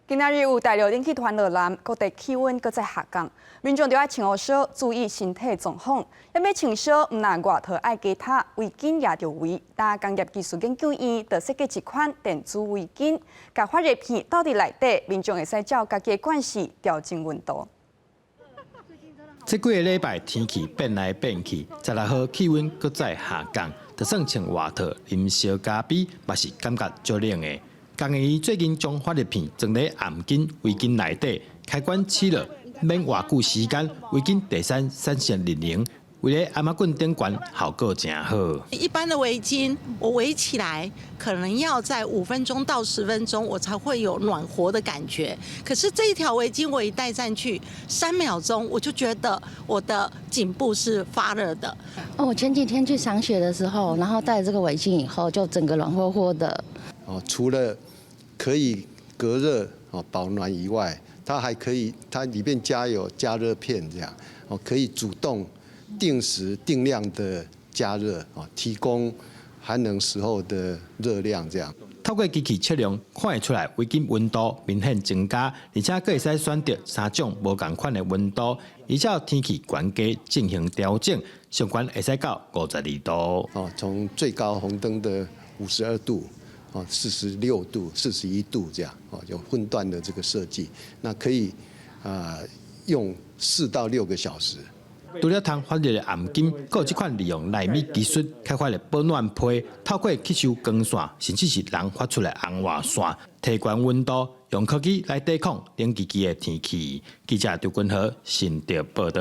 今仔日有大陆冷气团落南，各地气温搁再下降，民众就要穿好少，注意身体状况。要要穿少，唔但外套爱加套，围巾也着围。但工业技术研究院就设计一款电子围巾，甲发热片倒伫内底，民众会使照家己的惯势调整温度。这几个礼拜天气变来变去，16号气温搁再下降，就算穿外套、啉烧咖啡，嘛是感觉足冷的。工业院最近将发热片装在暗巾、围巾内底，开关起了，免偌久时间，围巾第三闪闪灵灵，为了阿妈棍顶悬效果真好。一般的围巾，我围起来可能要在5分钟到10分钟，我才会有暖和的感觉。可是这一条围巾我一戴上去，3秒钟我就觉得我的颈部是发热的。我前几天去赏雪的时候，然后戴这个围巾以后，就整个暖和和的。除了可以隔热保暖以外，它还可以，它里面有加热片，这样可以主动定时定量的加热提供寒冷时候的热量，这样。透过机器测量，看会出来围巾温度明显增加，而且可会使选择3种无同款的温度，依照天气悬低进行调整，上悬会使到52度。从最高红灯的52度。46度、41度这样，有分段的这个设计，那可以用4到6个小时。除了通发热的暗巾，还有这款利用纳米技术开发的保暖被，透过吸收光线，甚至是人发出来红外线，提悬温度，用科技来抵抗冷叽叽的天气。记者刘君豪，新竹报道。